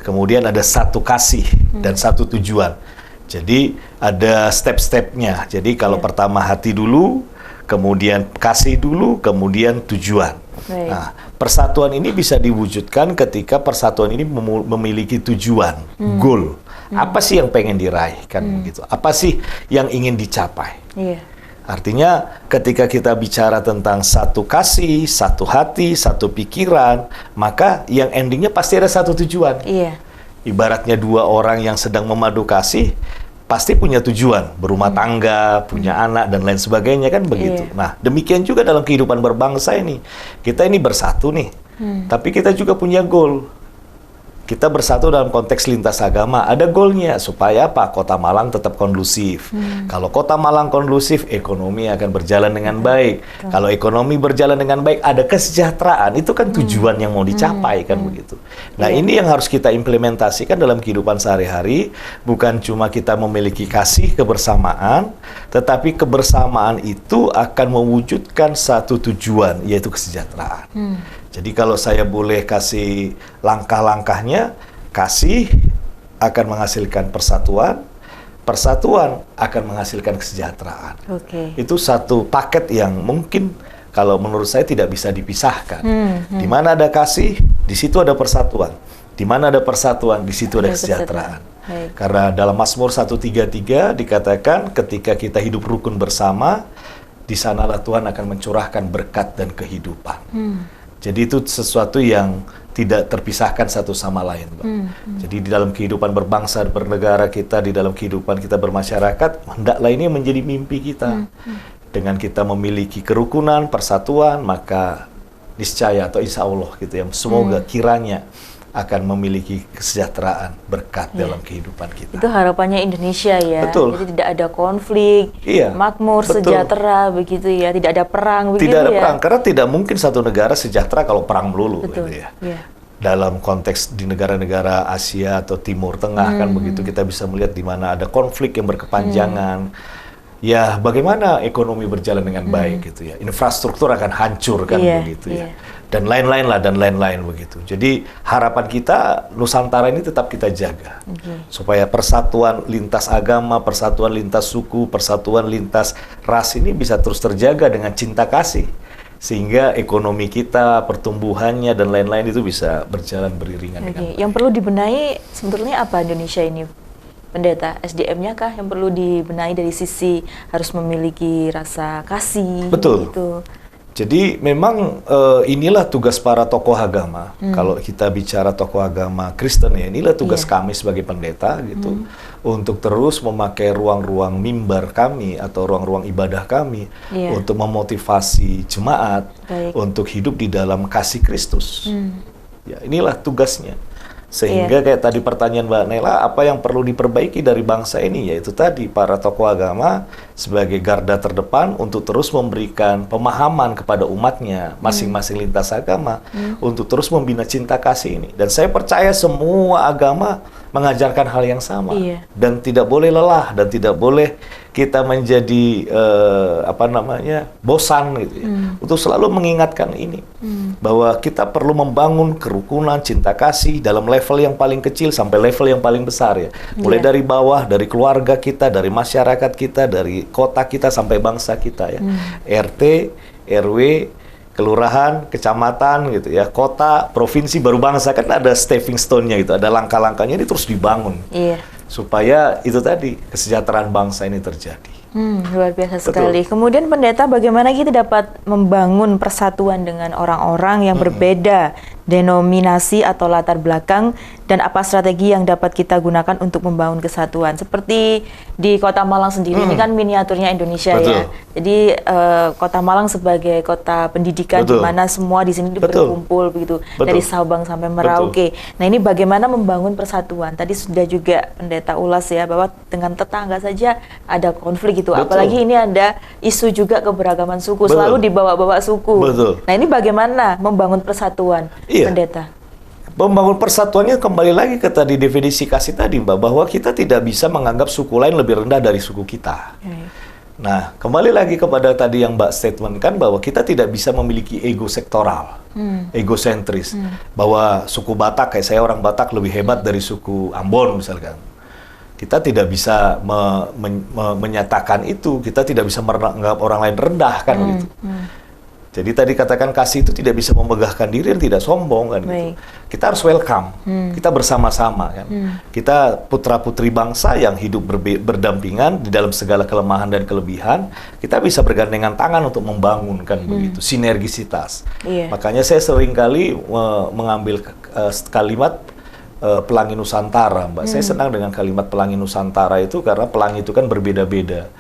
Kemudian ada satu kasih dan satu tujuan. Jadi ada step-stepnya. Jadi kalau pertama hati dulu, kemudian kasih dulu, kemudian tujuan. Nah, persatuan ini bisa diwujudkan ketika persatuan ini memiliki tujuan, goal. Apa sih yang pengen diraih, kan begitu? Apa sih yang ingin dicapai? Artinya ketika kita bicara tentang satu kasih, satu hati, satu pikiran, maka yang endingnya pasti ada satu tujuan. Ibaratnya 2 orang yang sedang memadu kasih, pasti punya tujuan, berumah tangga, punya anak, dan lain sebagainya, kan begitu. Nah, demikian juga dalam kehidupan berbangsa ini. Kita ini bersatu nih, tapi kita juga punya goal. Kita bersatu dalam konteks lintas agama, ada goalnya, supaya apa? Kota Malang tetap kondusif. Kalau Kota Malang kondusif, ekonomi akan berjalan dengan baik. Kalau ekonomi berjalan dengan baik, ada kesejahteraan. Itu kan tujuan yang mau dicapai, kan begitu. Nah, ini yang harus kita implementasikan dalam kehidupan sehari-hari. Bukan cuma kita memiliki kasih kebersamaan, tetapi kebersamaan itu akan mewujudkan satu tujuan, yaitu kesejahteraan. Jadi kalau saya boleh kasih langkah-langkahnya, kasih akan menghasilkan persatuan, persatuan akan menghasilkan kesejahteraan. Itu satu paket yang mungkin kalau menurut saya tidak bisa dipisahkan. Di mana ada kasih, di situ ada persatuan. Di mana ada persatuan, di situ ada kesejahteraan. Karena dalam Mazmur 133 dikatakan ketika kita hidup rukun bersama, di sanalah Tuhan akan mencurahkan berkat dan kehidupan. Jadi itu sesuatu yang tidak terpisahkan satu sama lain, Mbak. Jadi di dalam kehidupan berbangsa, bernegara kita, di dalam kehidupan kita bermasyarakat, hendaklah ini menjadi mimpi kita. Dengan kita memiliki kerukunan, persatuan, maka niscaya atau insya Allah gitu ya, semoga kiranya akan memiliki kesejahteraan, berkat dalam kehidupan kita. Itu harapannya Indonesia ya. Betul. Jadi tidak ada konflik, makmur, sejahtera begitu ya, tidak ada perang begitu ya. Tidak ada perang, karena tidak mungkin satu negara sejahtera kalau perang melulu gitu ya. Dalam konteks di negara-negara Asia atau Timur Tengah kan begitu, kita bisa melihat di mana ada konflik yang berkepanjangan. Ya, bagaimana ekonomi berjalan dengan baik gitu ya. Infrastruktur akan hancur kan begitu ya. Dan lain-lain lah, dan lain-lain begitu. Jadi harapan kita Nusantara ini tetap kita jaga. Supaya persatuan lintas agama, persatuan lintas suku, persatuan lintas ras ini bisa terus terjaga dengan cinta kasih. Sehingga ekonomi kita, pertumbuhannya, dan lain-lain itu bisa berjalan beriringan dengan baik. Yang perlu dibenahi sebetulnya apa Indonesia ini? Pendeta, SDM-nya kah yang perlu dibenahi dari sisi harus memiliki rasa kasih? Betul. Gitu. Jadi memang inilah tugas para tokoh agama. Kalau kita bicara tokoh agama Kristen ya, inilah tugas kami sebagai pendeta gitu, untuk terus memakai ruang-ruang mimbar kami atau ruang-ruang ibadah kami untuk memotivasi jemaat untuk hidup di dalam kasih Kristus. Ya, inilah tugasnya. Sehingga kayak tadi pertanyaan Mbak Nela, apa yang perlu diperbaiki dari bangsa ini? Yaitu tadi para tokoh agama sebagai garda terdepan untuk terus memberikan pemahaman kepada umatnya, masing-masing lintas agama, untuk terus membina cinta kasih ini. Dan saya percaya semua agama mengajarkan hal yang sama, dan tidak boleh lelah dan tidak boleh kita menjadi bosan gitu ya, untuk selalu mengingatkan ini bahwa kita perlu membangun kerukunan, cinta kasih dalam level yang paling kecil sampai level yang paling besar ya, mulai dari bawah, dari keluarga kita, dari masyarakat kita, dari kota kita sampai bangsa kita ya, RT, RW, kelurahan, kecamatan gitu ya, kota, provinsi, baru bangsa, kan ada stepping stone-nya gitu, ada langkah-langkahnya, ini terus dibangun. Supaya itu tadi, kesejahteraan bangsa ini terjadi. Luar biasa sekali. Kemudian pendeta, bagaimana kita dapat membangun persatuan dengan orang-orang yang berbeda denominasi atau latar belakang, dan apa strategi yang dapat kita gunakan untuk membangun kesatuan? Seperti di Kota Malang sendiri, ini kan miniaturnya Indonesia ya. Jadi Kota Malang sebagai kota pendidikan di mana semua di sini berkumpul begitu, dari Sabang sampai Merauke. Nah, ini bagaimana membangun persatuan? Tadi sudah juga pendeta ulas ya, bahwa dengan tetangga saja ada konflik gitu. Apalagi ini ada isu juga keberagaman suku, selalu dibawa-bawa suku. Nah, ini bagaimana membangun persatuan? Pendeta. Membangun persatuannya kembali lagi ke tadi definisi kasih tadi, Mbak, bahwa kita tidak bisa menganggap suku lain lebih rendah dari suku kita. Nah, kembali lagi kepada tadi yang Mbak statement kan, bahwa kita tidak bisa memiliki ego sektoral, egosentris, bahwa suku Batak, kayak saya orang Batak lebih hebat dari suku Ambon misalkan. Kita tidak bisa menyatakan itu, kita tidak bisa menganggap orang lain rendah kan gitu. Jadi tadi katakan kasih itu tidak bisa memegahkan diri dan tidak sombong kan gitu. Kita harus welcome, kita bersama-sama kan. Kita putra-putri bangsa yang hidup berdampingan di dalam segala kelemahan dan kelebihan. Kita bisa bergandengan tangan untuk membangun kan begitu, sinergisitas. Makanya saya seringkali mengambil kalimat Pelangi Nusantara, Mbak. Saya senang dengan kalimat Pelangi Nusantara itu karena pelangi itu kan berbeda-beda.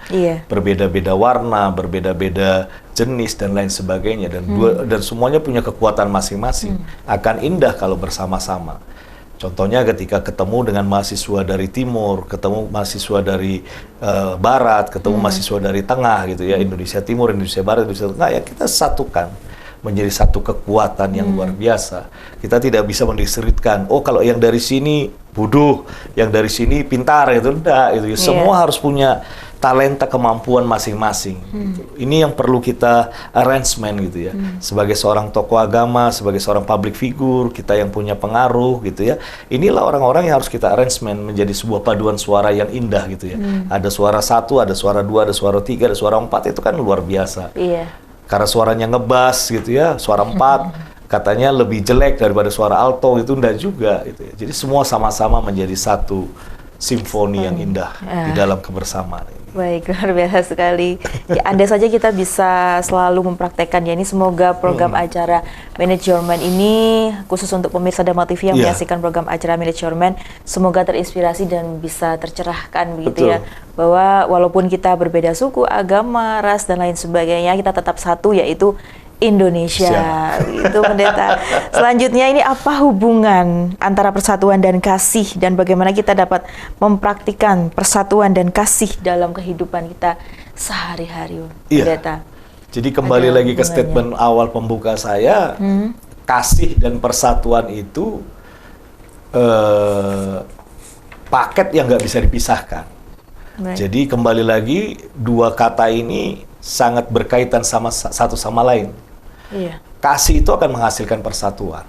Berbeda-beda warna, berbeda-beda jenis dan lain sebagainya, dan semuanya punya kekuatan masing-masing. Akan indah kalau bersama-sama. Contohnya ketika ketemu dengan mahasiswa dari timur, ketemu mahasiswa dari barat, ketemu mahasiswa dari tengah gitu ya, Indonesia Timur, Indonesia Barat, Indonesia Tengah, ya kita satukan menjadi satu kekuatan yang luar biasa. Kita tidak bisa mendiskreditkan, oh kalau yang dari sini bodoh, yang dari sini pintar, itu enggak gitu ya. Semua harus punya talenta, kemampuan masing-masing. Gitu. Ini yang perlu kita arrangement gitu ya. Sebagai seorang tokoh agama, sebagai seorang public figure, kita yang punya pengaruh gitu ya. Inilah orang-orang yang harus kita arrangement menjadi sebuah paduan suara yang indah gitu ya. Ada suara satu, ada suara dua, ada suara tiga, ada suara empat, itu kan luar biasa. Karena suaranya ngebas gitu ya, suara 4 katanya lebih jelek daripada suara alto, itu enggak juga gitu ya. Jadi semua sama-sama menjadi satu simfoni yang indah di dalam kebersamaan ini. Baik, luar biasa sekali. Ya, andai saja kita bisa selalu mempraktekkan ya, ini semoga program acara Manage Your Man ini khusus untuk pemirsa Dharma TV yang menyaksikan program acara Manage Your Man, semoga terinspirasi dan bisa tercerahkan begitu ya, bahwa walaupun kita berbeda suku, agama, ras dan lain sebagainya, kita tetap satu, yaitu Indonesia. Itu pendeta. Selanjutnya, ini apa hubungan antara persatuan dan kasih, dan bagaimana kita dapat mempraktikkan persatuan dan kasih dalam kehidupan kita sehari-hari, pendeta? Jadi kembali lagi ke statement awal pembuka saya, kasih dan persatuan itu paket yang nggak bisa dipisahkan. Jadi kembali lagi, dua kata ini sangat berkaitan sama satu sama lain. Kasih itu akan menghasilkan persatuan,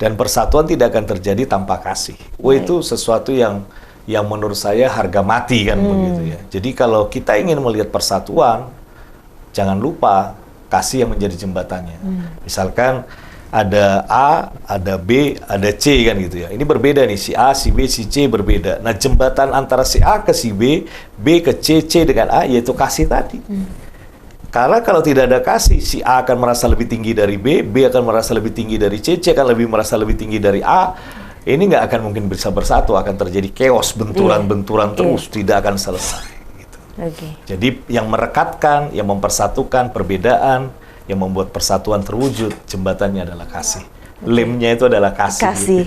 dan persatuan tidak akan terjadi tanpa kasih. Itu sesuatu yang menurut saya harga mati kan begitu ya. Jadi kalau kita ingin melihat persatuan, jangan lupa kasih yang menjadi jembatannya. Misalkan ada A, ada B, ada C kan gitu ya. Ini berbeda nih, si A, si B, si C berbeda. Nah, jembatan antara si A ke si B, B ke C, C dengan A, yaitu kasih tadi. Karena kalau tidak ada kasih, si A akan merasa lebih tinggi dari B, B akan merasa lebih tinggi dari C, C akan merasa lebih tinggi dari A. Ini nggak akan mungkin bisa bersatu, akan terjadi chaos, benturan-benturan terus, tidak akan selesai. Gitu. Jadi yang merekatkan, yang mempersatukan perbedaan, yang membuat persatuan terwujud, jembatannya adalah kasih. Lemnya itu adalah kasih. Kasih.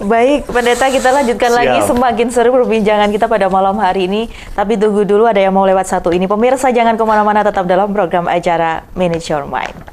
Baik, Pendeta, kita lanjutkan lagi. Semakin seru perbincangan kita pada malam hari ini. Tapi tunggu dulu, ada yang mau lewat satu ini. Pemirsa, jangan kemana-mana, tetap dalam program acara Manage Your Mind.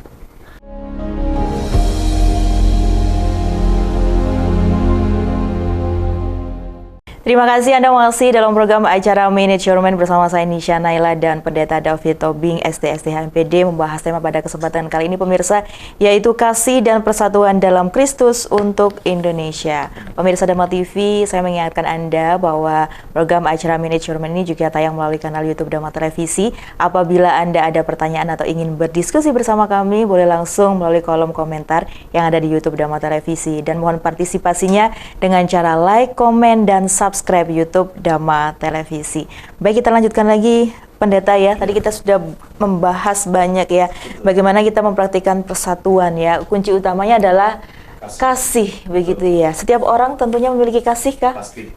Terima kasih Anda masih dalam program acara Manage Your Mind bersama saya Nisha Naila dan Pendeta David Tobing ST HMPD membahas tema pada kesempatan kali ini, pemirsa, yaitu kasih dan persatuan dalam Kristus untuk Indonesia. Pemirsa Dharma TV, saya mengingatkan Anda bahwa program acara Manage Your Mind ini juga tayang melalui kanal YouTube Dharma Televisi. Apabila Anda ada pertanyaan atau ingin berdiskusi bersama kami, boleh langsung melalui kolom komentar yang ada di YouTube Dharma Televisi. Dan mohon partisipasinya dengan cara like, komen, dan subscribe YouTube Dharma Televisi. Baik, kita lanjutkan lagi, Pendeta ya. Tadi kita sudah membahas banyak ya, bagaimana kita mempraktikkan persatuan ya. Kunci utamanya adalah kasih, begitu ya. Setiap orang tentunya memiliki kasih kah? Pasti.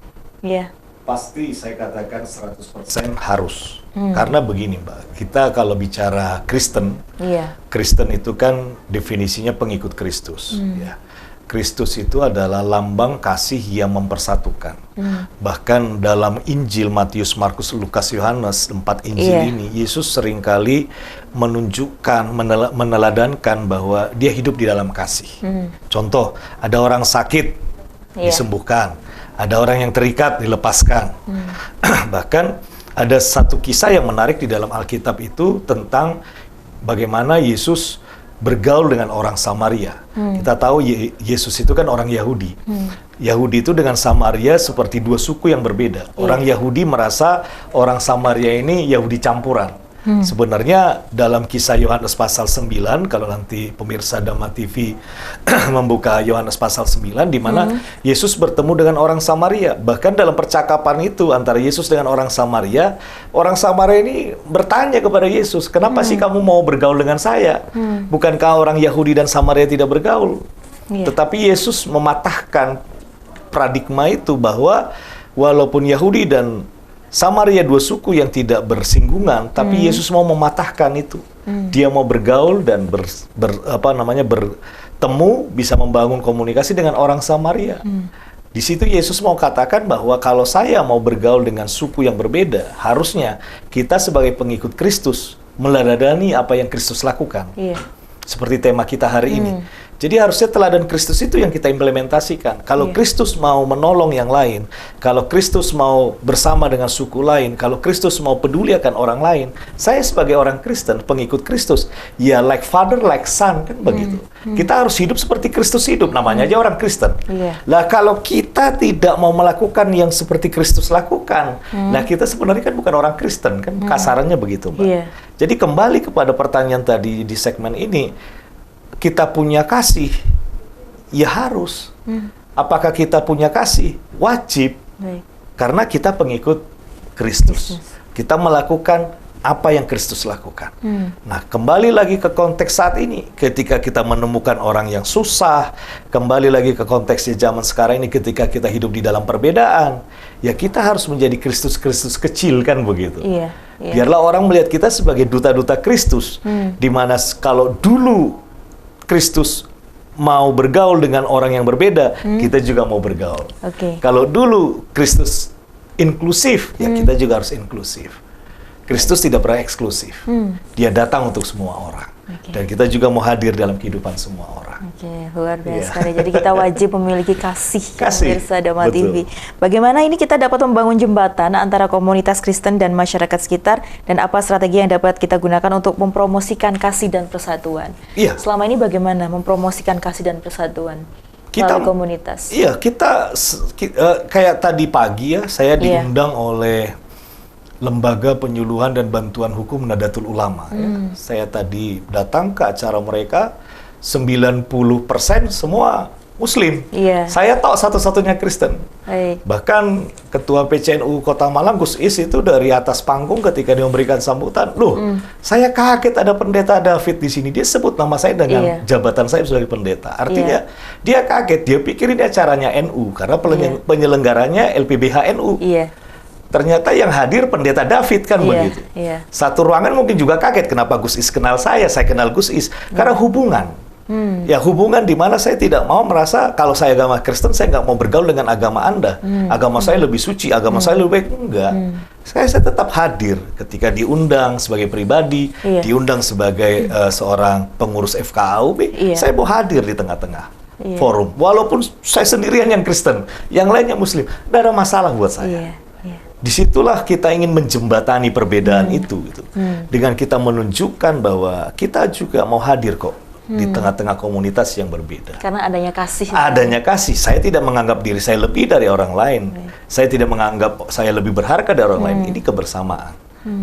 Ya. Pasti, saya katakan 100% harus. Karena begini Mbak, kita kalau bicara Kristen, Kristen itu kan definisinya pengikut Kristus. Ya. Kristus itu adalah lambang kasih yang mempersatukan. Bahkan dalam Injil Matius, Markus, Lukas, Yohanes, 4 Injil ini, Yesus seringkali menunjukkan, meneladankan bahwa dia hidup di dalam kasih. Contoh, ada orang sakit, disembuhkan. Ada orang yang terikat, dilepaskan. Bahkan ada satu kisah yang menarik di dalam Alkitab itu tentang bagaimana Yesus bergaul dengan orang Samaria. Kita tahu Yesus itu kan orang Yahudi. Yahudi itu dengan Samaria seperti dua suku yang berbeda. Orang Yahudi merasa orang Samaria ini Yahudi campuran. Sebenarnya dalam kisah Yohanes pasal 9, kalau nanti pemirsa Dharma TV membuka Yohanes pasal 9, di mana Yesus bertemu dengan orang Samaria. Bahkan dalam percakapan itu antara Yesus dengan orang Samaria ini bertanya kepada Yesus, kenapa sih kamu mau bergaul dengan saya? Bukankah orang Yahudi dan Samaria tidak bergaul? Tetapi Yesus mematahkan paradigma itu bahwa walaupun Yahudi dan Samaria dua suku yang tidak bersinggungan, tapi Yesus mau mematahkan itu. Dia mau bergaul dan bertemu, bisa membangun komunikasi dengan orang Samaria. Di situ Yesus mau katakan bahwa kalau saya mau bergaul dengan suku yang berbeda, harusnya kita sebagai pengikut Kristus meladani apa yang Kristus lakukan. Seperti tema kita hari ini. Jadi harusnya teladan Kristus itu yang kita implementasikan. Kalau Kristus mau menolong yang lain, kalau Kristus mau bersama dengan suku lain, kalau Kristus mau peduli akan orang lain, saya sebagai orang Kristen, pengikut Kristus, ya like father, like son, kan begitu. Kita harus hidup seperti Kristus hidup, namanya aja orang Kristen. Lah kalau kita tidak mau melakukan yang seperti Kristus lakukan, nah kita sebenarnya kan bukan orang Kristen, kan kasarannya begitu, Mbak. Jadi kembali kepada pertanyaan tadi di segmen ini, kita punya kasih, ya harus. Apakah kita punya kasih? Wajib. Karena kita pengikut Kristus. Kita melakukan apa yang Kristus lakukan. Nah, kembali lagi ke konteks saat ini. Ketika kita menemukan orang yang susah, kembali lagi ke konteksnya zaman sekarang ini ketika kita hidup di dalam perbedaan, ya kita harus menjadi Kristus-Kristus kecil, kan begitu. Biarlah orang melihat kita sebagai duta-duta Kristus. Di mana kalau dulu Kristus mau bergaul dengan orang yang berbeda, kita juga mau bergaul. Kalau dulu Kristus inklusif, ya kita juga harus inklusif. Kristus tidak pernah eksklusif. Dia datang untuk semua orang. Dan kita juga mau hadir dalam kehidupan semua orang. Luar biasa sekali. Jadi kita wajib memiliki kasih. Pemirsa Dharma TV. Bagaimana ini kita dapat membangun jembatan antara komunitas Kristen dan masyarakat sekitar, dan apa strategi yang dapat kita gunakan untuk mempromosikan kasih dan persatuan? Selama ini bagaimana mempromosikan kasih dan persatuan melalui komunitas? Kita kayak tadi pagi ya, saya diundang oleh Lembaga Penyuluhan dan Bantuan Hukum Nahdlatul Ulama. Saya tadi datang ke acara mereka, 90% semua Muslim. Saya tahu satu-satunya Kristen. Bahkan Ketua PCNU Kota Malang, Gus Is, itu dari atas panggung ketika dia memberikan sambutan, saya kaget ada Pendeta David di sini. Dia sebut nama saya dengan jabatan saya sebagai pendeta. Artinya dia kaget, dia pikir ini acaranya NU karena penyelenggaranya LPBH NU. Ternyata yang hadir Pendeta David, kan begitu. Satu ruangan mungkin juga kaget, kenapa Gus Is kenal saya kenal Gus Is. Karena hubungan. Ya hubungan di mana saya tidak mau merasa kalau saya agama Kristen saya nggak mau bergaul dengan agama Anda. Agama saya lebih suci, agama saya lebih baik. Enggak. Saya tetap hadir ketika diundang sebagai pribadi, diundang sebagai seorang pengurus FKAUB. Saya mau hadir di tengah-tengah forum. Walaupun saya sendirian yang Kristen, yang lainnya Muslim, tidak ada masalah buat saya. Disitulah kita ingin menjembatani perbedaan itu, gitu. Dengan kita menunjukkan bahwa kita juga mau hadir kok di tengah-tengah komunitas yang berbeda. Karena adanya kasih. Adanya kasih. Saya tidak menganggap diri saya lebih dari orang lain. Saya tidak menganggap saya lebih berharga dari orang lain. Ini kebersamaan.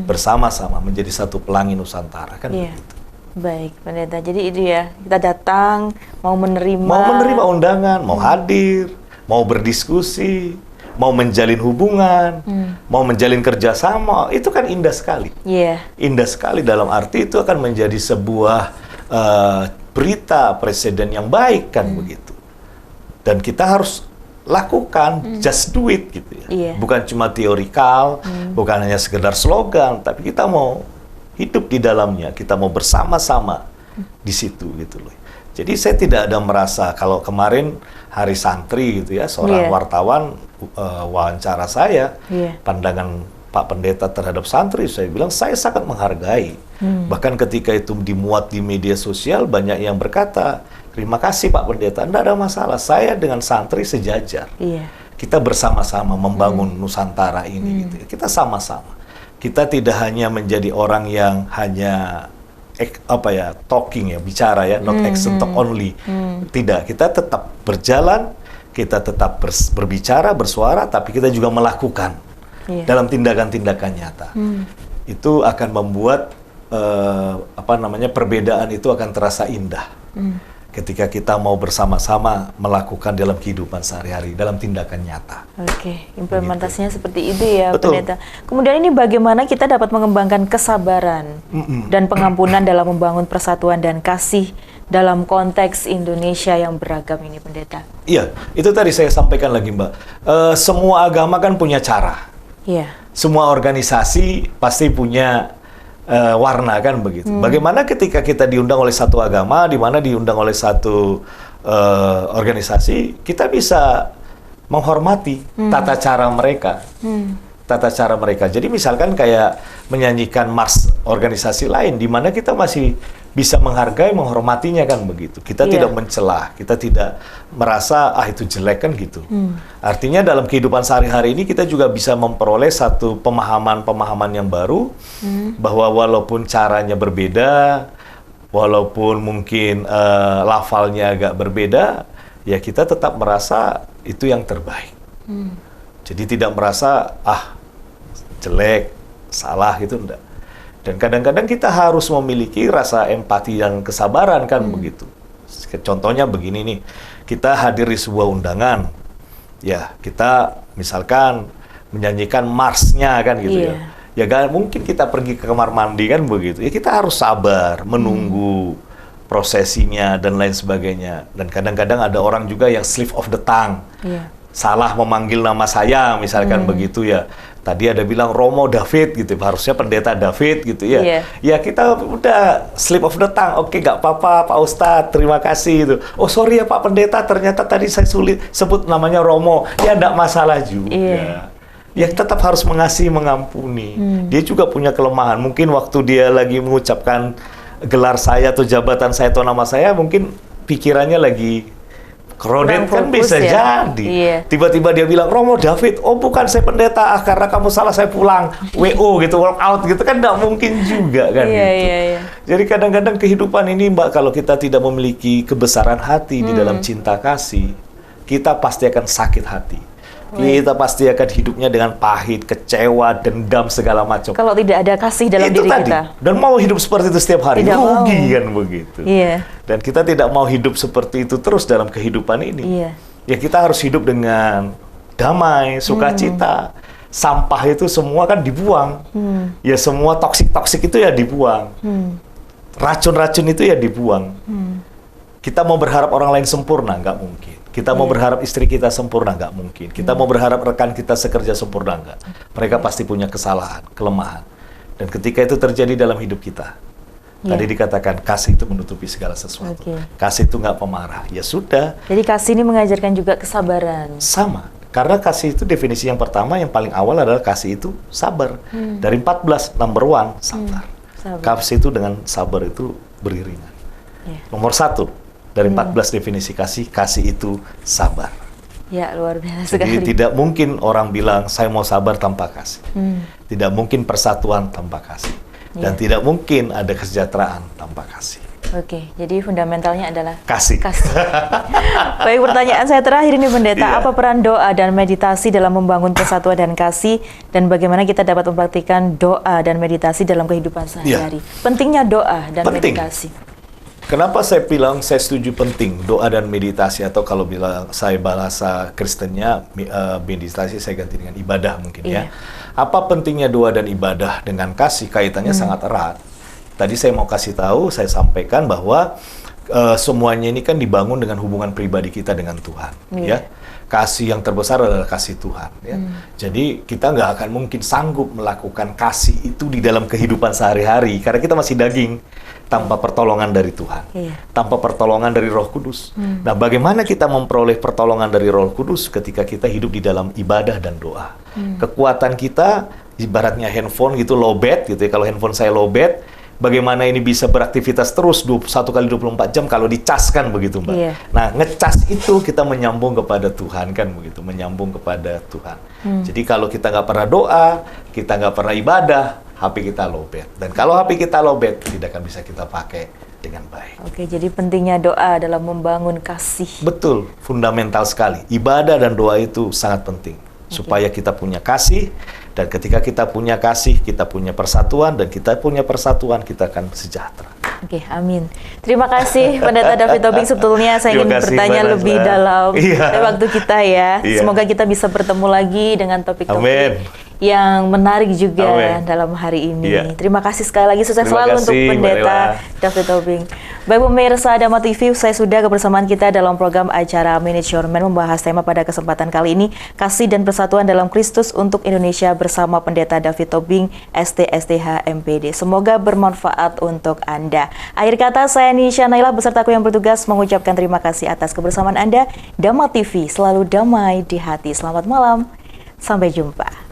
Bersama-sama menjadi satu pelangi Nusantara, kan begitu. Baik, Pendeta. Jadi itu ya, kita datang, mau menerima. Mau menerima undangan, mau hadir, mau berdiskusi, mau menjalin hubungan, mau menjalin kerjasama, itu kan indah sekali. Indah sekali dalam arti itu akan menjadi sebuah berita presiden yang baik, kan begitu. Dan kita harus lakukan, just do it, gitu ya. Bukan cuma teorikal, bukan hanya sekedar slogan, tapi kita mau hidup di dalamnya, kita mau bersama-sama di situ, gitu loh. Jadi saya tidak ada merasa kalau kemarin Hari Santri gitu ya, seorang wartawan wawancara saya, pandangan Pak Pendeta terhadap santri, saya bilang saya sangat menghargai. Bahkan ketika itu dimuat di media sosial, banyak yang berkata, terima kasih Pak Pendeta, tidak ada masalah, saya dengan santri sejajar. Kita bersama-sama membangun Nusantara ini, gitu ya. Kita sama-sama. Kita tidak hanya menjadi orang yang hanya talking ya, bicara ya, not action, talk only. Tidak, kita tetap berjalan, kita tetap berbicara, bersuara, tapi kita juga melakukan dalam tindakan-tindakan nyata. Itu akan membuat perbedaan itu akan terasa indah. Ketika kita mau bersama-sama melakukan dalam kehidupan sehari-hari, dalam tindakan nyata. Implementasinya seperti itu ya, Pendeta. Kemudian ini bagaimana kita dapat mengembangkan kesabaran dan pengampunan dalam membangun persatuan dan kasih dalam konteks Indonesia yang beragam ini, Pendeta? Iya, itu tadi saya sampaikan lagi, Mbak. Semua agama kan punya cara. Semua organisasi pasti punya warna, kan begitu. Bagaimana ketika kita diundang oleh satu agama, di mana diundang oleh satu organisasi, kita bisa menghormati tata cara mereka. Tata cara mereka. Jadi misalkan kayak menyanyikan mars organisasi lain, di mana kita masih bisa menghargai, menghormatinya, kan begitu. Kita tidak mencelah, kita tidak merasa itu jelek, kan gitu. Artinya dalam kehidupan sehari-hari ini kita juga bisa memperoleh satu pemahaman-pemahaman yang baru, bahwa walaupun caranya berbeda, walaupun mungkin lafalnya agak berbeda, ya kita tetap merasa itu yang terbaik. Jadi tidak merasa jelek, salah, gitu, enggak. Dan kadang-kadang kita harus memiliki rasa empati dan kesabaran, kan begitu. Contohnya begini nih, kita hadir di sebuah undangan, ya kita misalkan menyanyikan marsnya, kan gitu ya. Ya kan mungkin kita pergi ke kamar mandi, kan begitu. Ya kita harus sabar, menunggu prosesinya dan lain sebagainya. Dan kadang-kadang ada orang juga yang slip of the tongue. Salah memanggil nama saya, misalkan begitu ya. Tadi ada bilang Romo David gitu, harusnya Pendeta David gitu ya. Ya kita udah slip of the tongue, oke nggak apa-apa Pak Ustadz, terima kasih gitu. Oh sorry ya Pak Pendeta, ternyata tadi saya sulit sebut namanya Romo. Ya nggak masalah juga. Ya tetap harus mengasihi, mengampuni. Dia juga punya kelemahan. Mungkin waktu dia lagi mengucapkan gelar saya atau jabatan saya atau nama saya, mungkin pikirannya lagi crowded, kan bisa jadi. Tiba-tiba dia bilang, Romo David, oh bukan saya pendeta, karena kamu salah saya pulang, WO gitu, work out gitu, kan nggak mungkin juga, kan gitu. Jadi kadang-kadang kehidupan ini, Mbak, kalau kita tidak memiliki kebesaran hati di dalam cinta kasih, kita pasti akan sakit hati. Kita pasti akan hidupnya dengan pahit, kecewa, dendam, segala macam. Kalau tidak ada kasih dalam diri kita. Dan mau hidup seperti itu setiap hari, rugi kan begitu. Dan kita tidak mau hidup seperti itu terus dalam kehidupan ini. Ya kita harus hidup dengan damai, sukacita. Sampah itu semua kan dibuang. Ya semua toksik-toksik itu ya dibuang. Racun-racun itu ya dibuang. Kita mau berharap orang lain sempurna, nggak mungkin. Kita mau berharap istri kita sempurna, nggak mungkin. Kita mau berharap rekan kita sekerja sempurna, nggak. Mereka pasti punya kesalahan, kelemahan. Dan ketika itu terjadi dalam hidup kita, Tadi dikatakan kasih itu menutupi segala sesuatu. Kasih itu nggak pemarah. Ya sudah. Jadi kasih ini mengajarkan juga kesabaran. Sama. Karena kasih itu definisi yang pertama, yang paling awal adalah kasih itu sabar. Dari 14, number one, sabar. Kasih itu dengan sabar itu beriringan. Nomor 1, dari 14 definisi kasih itu sabar. Ya, luar biasa Jadi sekali. tidak mungkin orang bilang, saya mau sabar tanpa kasih. Tidak mungkin persatuan tanpa kasih. Dan tidak mungkin ada kesejahteraan tanpa kasih. Oke, jadi fundamentalnya adalah kasih. Baik, pertanyaan saya terakhir ini Pendeta, apa peran doa dan meditasi dalam membangun persatuan dan kasih, dan bagaimana kita dapat mempraktikkan doa dan meditasi dalam kehidupan sehari-hari? Pentingnya doa dan meditasi. Kenapa saya bilang saya setuju penting doa dan meditasi, atau kalau bilang saya bahasa Kristennya meditasi saya ganti dengan ibadah mungkin ya. Apa pentingnya doa dan ibadah dengan kasih? Kaitannya sangat erat. Tadi saya mau kasih tahu, saya sampaikan bahwa semuanya ini kan dibangun dengan hubungan pribadi kita dengan Tuhan. Ya, kasih yang terbesar adalah kasih Tuhan. Ya. Jadi kita nggak akan mungkin sanggup melakukan kasih itu di dalam kehidupan sehari-hari karena kita masih daging, tanpa pertolongan dari Tuhan, tanpa pertolongan dari Roh Kudus. Nah, bagaimana kita memperoleh pertolongan dari Roh Kudus ketika kita hidup di dalam ibadah dan doa? Kekuatan kita ibaratnya handphone gitu, lowbat gitu ya. Kalau handphone saya lowbat, bagaimana ini bisa beraktivitas terus 1 kali 24 jam kalau dicaskan begitu, Mbak. Nah, ngecas itu kita menyambung kepada Tuhan kan begitu, menyambung kepada Tuhan. Jadi kalau kita nggak pernah doa, kita nggak pernah ibadah, HP kita lowbat. Dan kalau HP kita lowbat, tidak akan bisa kita pakai dengan baik. Oke, jadi pentingnya doa dalam membangun kasih. Betul, fundamental sekali. Ibadah dan doa itu sangat penting. Supaya kita punya kasih, dan ketika kita punya kasih, kita punya persatuan, dan kita punya persatuan, kita akan sejahtera. Oke, amin. Terima kasih Pendeta David Tobing. Sebetulnya saya ingin bertanya lebih dalam waktu kita ya. Semoga kita bisa bertemu lagi dengan topik-topik yang menarik juga dalam hari ini. Terima kasih sekali lagi, sukses selalu untuk Pendeta David Tobing. Baik pemirsa Dhamma TV, saya sudah kebersamaan kita dalam program acara Manage Your Man, membahas tema pada kesempatan kali ini, kasih dan persatuan dalam Kristus untuk Indonesia bersama Pendeta David Tobing, ST/STH MPD. Semoga bermanfaat untuk Anda. Akhir kata, saya Nisha Naila beserta kru yang bertugas mengucapkan terima kasih atas kebersamaan Anda. Dhamma TV selalu damai di hati. Selamat malam, sampai jumpa.